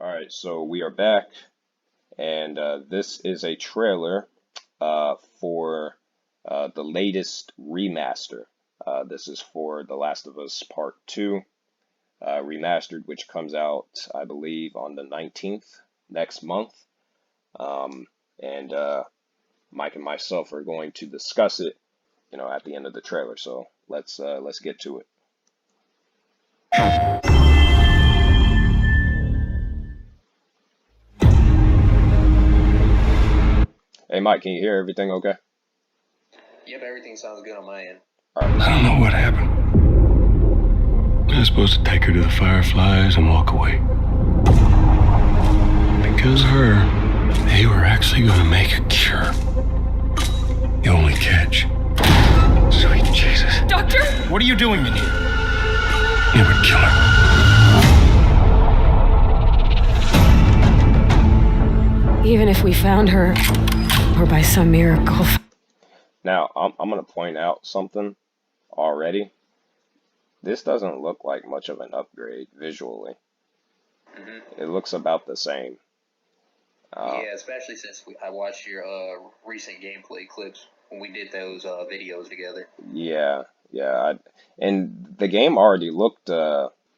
Alright, so we are back, and this is a trailer for the latest remaster. This is for The Last of Us Part 2 Remastered, which comes out, I believe, on the 19th next month. And Mike and myself are going to discuss it, at the end of the trailer. So let's get to it. Hey Mike, can you hear everything okay? Yep, everything sounds good on my end. All right. I don't know what happened. I was supposed to take her to the Fireflies and walk away. Because of her, they were actually going to make a cure. The only catch. Sweet Jesus. Doctor? What are you doing in here? It would kill her. Even if we found her, or by some miracle. Now, I'm going to point out something already. This doesn't look like much of an upgrade visually. It looks about the same. Yeah, especially since I watched your recent gameplay clips when we did those videos together. Yeah. And the game already looked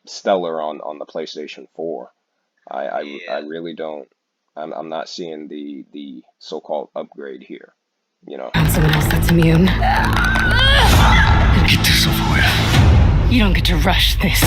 stellar on the PlayStation 4. I really don't. I'm not seeing the so-called upgrade here. Found someone else that's immune. Get this over with. You don't get to rush this.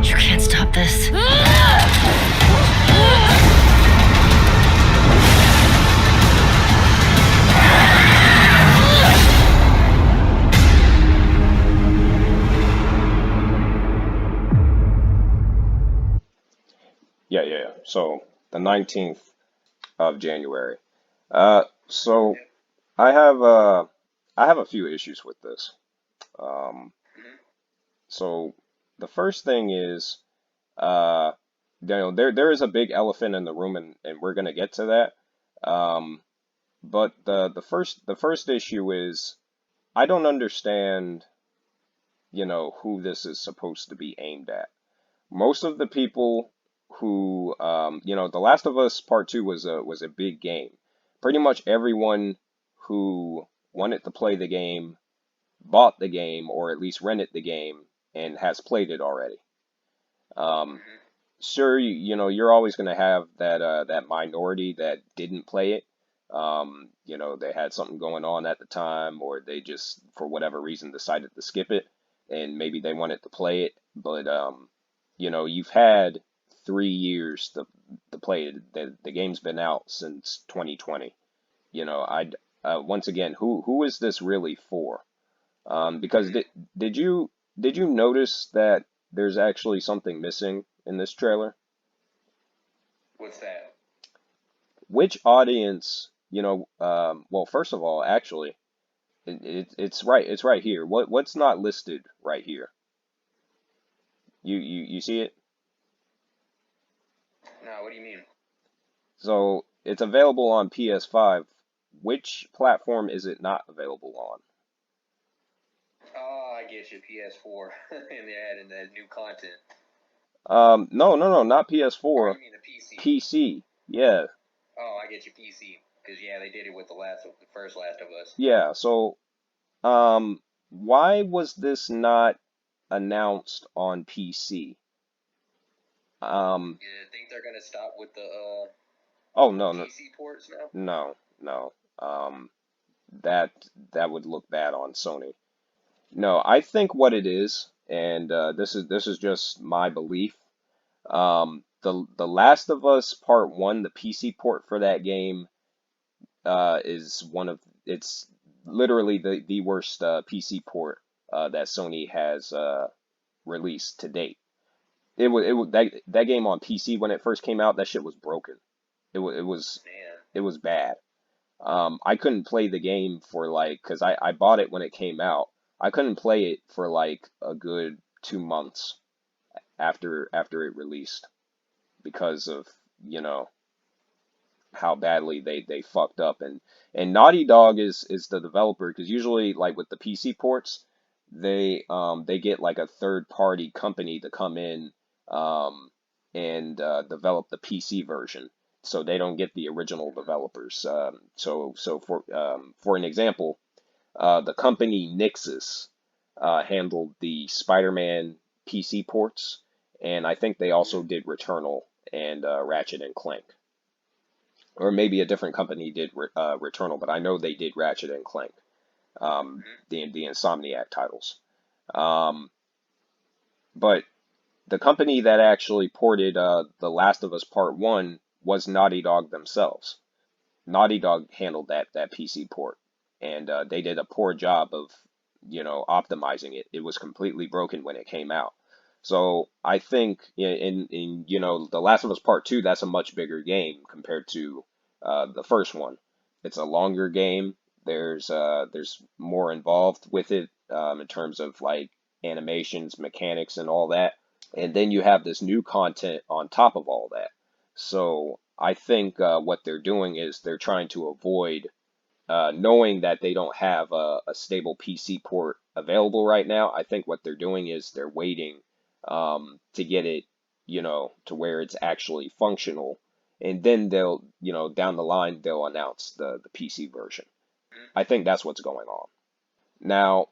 You can't stop this. Yeah. So the 19th of January. So I have a few issues with this. So the first thing is, uh, there is a big elephant in the room, and we're gonna get to that. But the first issue is I don't understand, who this is supposed to be aimed at. Most of the people who, The Last of Us Part 2 was a big game. Pretty much everyone who wanted to play the game bought the game or at least rented the game and has played it already. Um, sure, you're always going to have that minority that didn't play it. They had something going on at the time, or they just, for whatever reason, decided to skip it, and maybe they wanted to play it. But you've had 3 years to play it. The game's been out since 2020. I Once again, who is this really for? Because did you notice that there's actually something missing in this trailer? What's that? Which audience, well, first of all, actually, it's right here. What's not listed right here? You see it? No, what do you mean? So it's available on PS5. Which platform is it not available on? Oh, I get you, PS4, and they're adding that new content. No, not Or PS4. you mean the PC? PC. Yeah. Oh, I get you, PC. Because, yeah, they did it with the first Last of Us. Yeah. So, why was this not announced on PC? You think they're going to stop with the Oh no, PC ports now? no. That would look bad on Sony. No, I think what it is, and this is just my belief. The Last of Us Part 1, the PC port for that game, is it's literally the worst PC port that Sony has released to date. That game on PC when it first came out, that shit was broken. It was Man. it was bad. I couldn't play the game for like, because I bought it when it came out. I couldn't play it for like a good 2 months after it released because of, you know, how badly they fucked up. And Naughty Dog is the developer, because usually like with the PC ports, they get like a third party company to come in um and develop the PC version, so they don't get the original developers. So for an example, the company Nixus handled the Spider-Man PC ports, and I think they also did Returnal and Ratchet and Clank, or maybe a different company did Returnal, but I know they did Ratchet and Clank, the Insomniac titles. Um, but the company that actually ported The Last of Us Part One was Naughty Dog themselves. Naughty Dog handled that PC port, and they did a poor job of, you know, optimizing it. It was completely broken when it came out. So I think in you know, The Last of Us Part Two, that's a much bigger game compared to the first one. It's a longer game. There's more involved with it in terms of like animations, mechanics, and all that. And then you have this new content on top of all that. So I think what they're doing is they're trying to avoid, knowing that they don't have a stable PC port available right now. I think what they're doing is they're waiting to get it, you know, to where it's actually functional, and then they'll, you know, down the line they'll announce the PC version. I think that's what's going on. Now,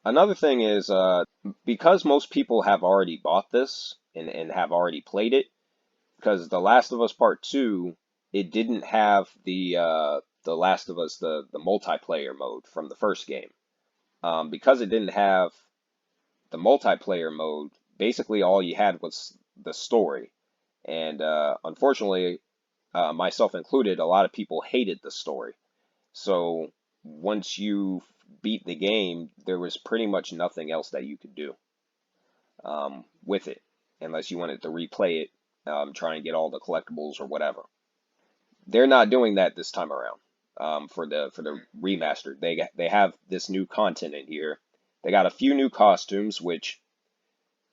another thing is, because most people have already bought this and have already played it, because The Last of Us Part 2, it didn't have the Last of Us, the multiplayer mode from the first game. Because it didn't have the multiplayer mode, basically all you had was the story. And unfortunately, myself included, a lot of people hated the story. So once you beat the game, there was pretty much nothing else that you could do with it, unless you wanted to replay it, try and get all the collectibles or whatever. They're not doing that this time around. For the remastered, they have this new content in here. They got a few new costumes, which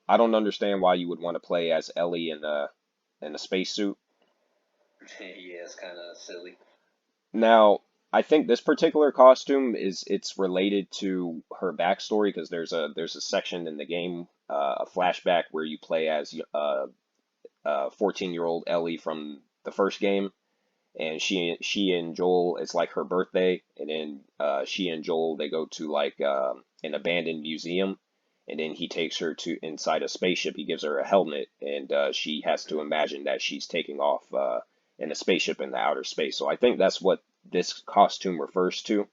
I don't understand why you would want to play as Ellie in a spacesuit. Yeah, it's kind of silly. Now, I think this particular costume it's related to her backstory, because there's a section in the game, a flashback where you play as 14-year-old Ellie from the first game, and she and Joel, it's like her birthday, and then she and Joel, they go to like an abandoned museum, and then he takes her to inside a spaceship. He gives her a helmet, and she has to imagine that she's taking off in a spaceship in the outer space. So I think that's what this costume refers to,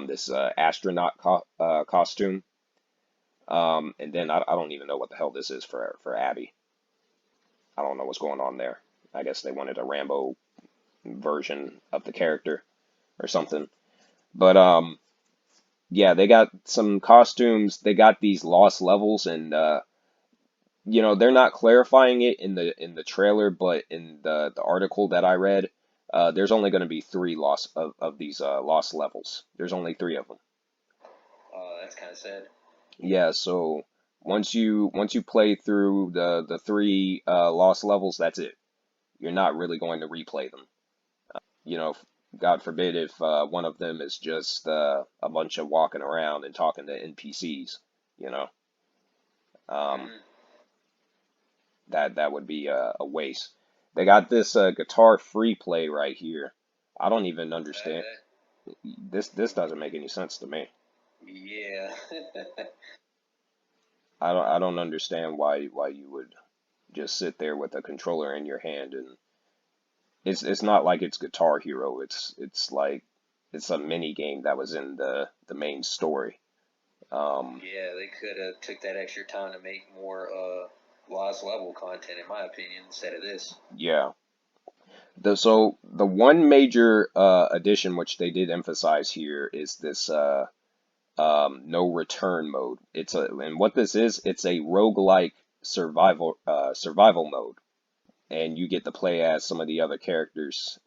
this astronaut costume. And then I don't even know what the hell this is for Abby. I don't know what's going on there. I guess they wanted a Rambo version of the character or something. But yeah, they got some costumes. They got these lost levels, and you know, they're not clarifying it in the trailer, but in the article that I read, there's only going to be three of these lost levels. There's only three of them. Oh, that's kind of sad. Yeah, so once you play through the three lost levels, that's it. You're not really going to replay them. You know, God forbid if one of them is just a bunch of walking around and talking to NPCs, you know. Um, Mm-hmm. that would be a waste. They got this guitar free play right here. I don't even understand. This doesn't make any sense to me. Yeah. I don't understand why you would just sit there with a controller in your hand, and it's not like it's Guitar Hero. It's like it's a mini game that was in the main story. Um, Yeah, they could have took that extra time to make more lost level content, in my opinion, instead of this. yeah. So the one major addition which they did emphasize here is this no return mode. And what this is, it's a roguelike survival mode, and you get to play as some of the other characters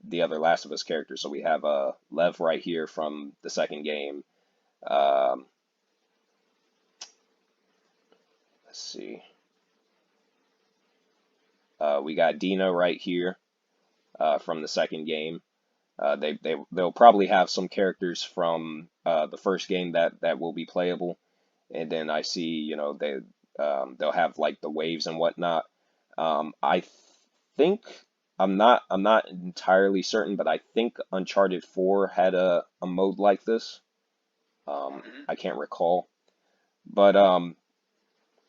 the other Last of Us characters. So we have Lev right here from the second game. Um, let's see. We got Dina right here from the second game. They'll probably have some characters from the first game that will be playable, and then I see, you know, they'll have like the waves and whatnot. I think I'm not entirely certain, but I think Uncharted 4 had a mode like this. I can't recall, but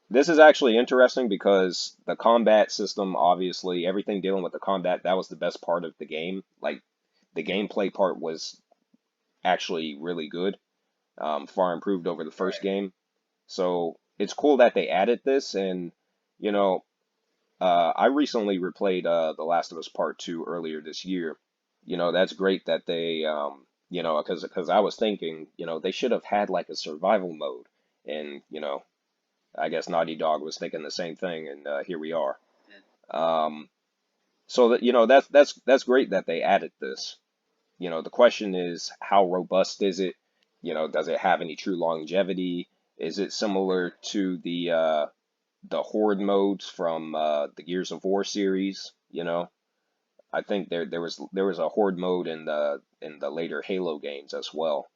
this is actually interesting because the combat system, obviously, everything dealing with the combat, that was the best part of the game. Like the gameplay part was actually really good, far improved over the first game. So it's cool that they added this, and you know, I recently replayed The Last of Us Part 2 earlier this year. You know, that's great that they, you know, because I was thinking, you know, they should have had like a survival mode, and you know, I guess Naughty Dog was thinking the same thing, and here we are. Um, so that you know, that's great that they added this. You know, the question is, how robust is it? You know, does it have any true longevity? Is it similar to the horde modes from the Gears of War series? You know, I think there was a horde mode in the later Halo games as well.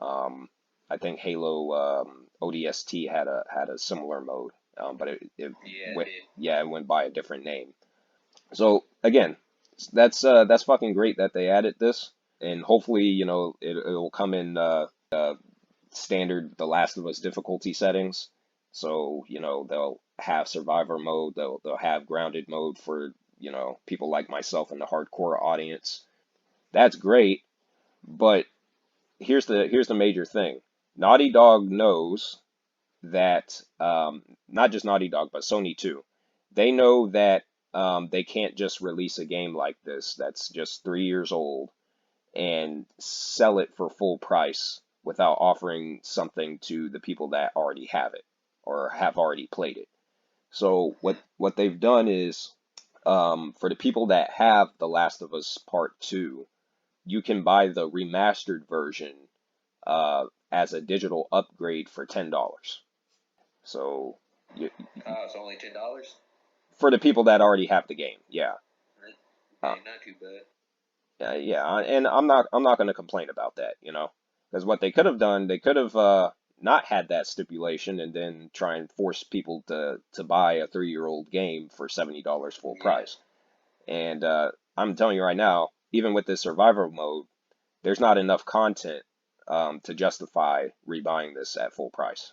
Um, I think Halo ODST had a similar mode, but it went, yeah, it went by a different name. So again, that's fucking great that they added this, and hopefully, you know, it'll come in standard The Last of Us difficulty settings. So, you know, they'll have survivor mode, they'll have grounded mode for, you know, people like myself in the hardcore audience. That's great, but here's the major thing. Naughty Dog knows that not just Naughty Dog, but Sony too. They know that they can't just release a game like this that's just 3 years old and sell it for full price without offering something to the people that already have it or have already played it. So what they've done is for the people that have The Last of Us Part 2, you can buy the remastered version as a digital upgrade for $10. So you, It's only $10. for the people that already have the game, yeah. Not too bad. Yeah, and I'm not going to complain about that, you know, because what they could have done, they could have not had that stipulation and then try and force people to buy a 3-year-old game for $70 full price. And I'm telling you right now, even with this survivor mode, there's not enough content to justify rebuying this at full price.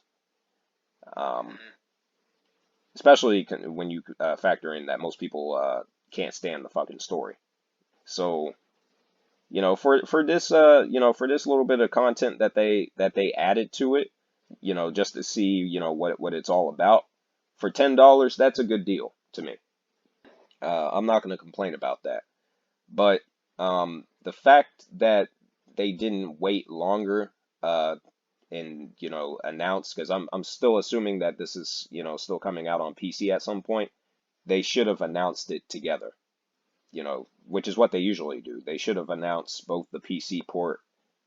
Especially when you factor in that most people can't stand the fucking story. So, you know, for this you know, for this little bit of content that they added to it, you know, just to see, you know, what it's all about, for $10, that's a good deal to me. I'm not going to complain about that. But the fact that they didn't wait longer and, you know, announce, because I'm still assuming that this is, you know, still coming out on PC at some point, they should have announced it together, you know, which is what they usually do. They should have announced both the PC port,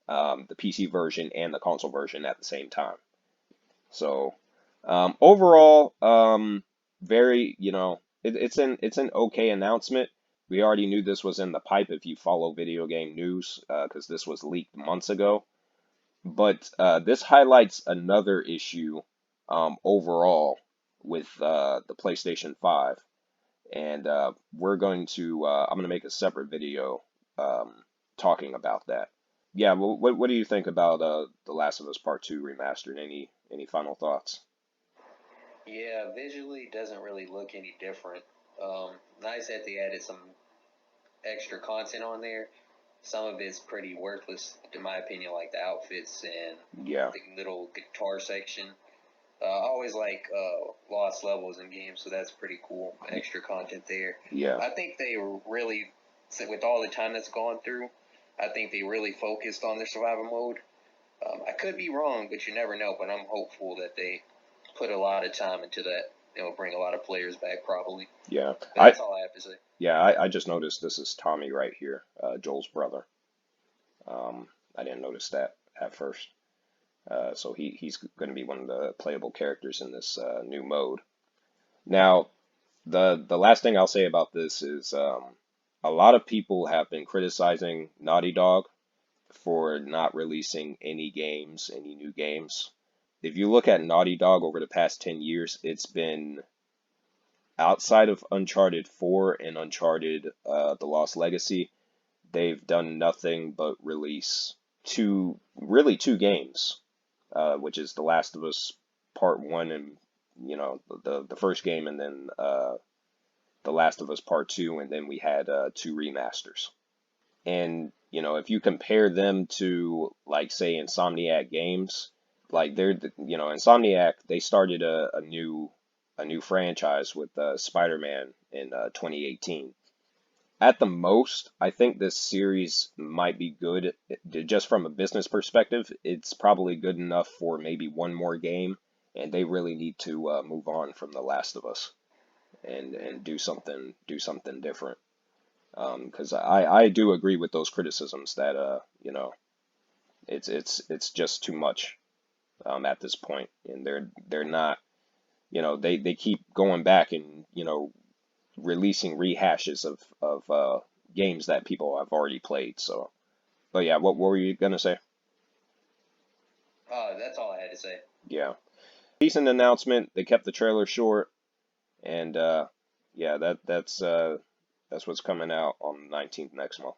the PC version, and the console version at the same time. So overall, very, you know, it's an okay announcement. We already knew this was in the pipe if you follow video game news, because this was leaked months ago. But this highlights another issue overall with the PlayStation 5. And I'm going to make a separate video talking about that. Yeah, well, what do you think about The Last of Us Part 2 Remastered? Any final thoughts? Yeah, visually it doesn't really look any different. Nice that they added some extra content on there. Some of it's pretty worthless, in my opinion, like the outfits and Yeah, the little guitar section. I always like lost levels in games, so that's pretty cool. Extra content there. yeah, I think they really, with all the time that's gone through, I think they really focused on their survival mode. I could be wrong, but you never know. But I'm hopeful that they put a lot of time into that it'll bring a lot of players back probably. Yeah, But that's all I have to say. I just noticed this is Tommy right here, Joel's brother. I didn't notice that at first. So he's going to be one of the playable characters in this new mode. Now, the last thing I'll say about this is a lot of people have been criticizing Naughty Dog for not releasing any games, any new games. If you look at Naughty Dog over the past 10 years, it's been outside of Uncharted 4 and Uncharted The Lost Legacy, they've done nothing but release two games, which is The Last of Us Part 1 and the first game, and then The Last of Us Part 2, and then we had 2 remasters. And if you compare them to, like, say, Insomniac Games, like Insomniac, they started a new franchise with Spider-Man in 2018. At the most, I think this series might be good just from a business perspective. It's probably good enough for maybe one more game, and they really need to move on from The Last of Us and do something different. Because I do agree with those criticisms that it's just too much at this point, and they're not, they keep going back and releasing rehashes of games that people have already played. So, but yeah, what were you gonna say? That's all I had to say. Yeah, decent announcement. They kept the trailer short, and yeah, that's what's coming out on the 19th next month.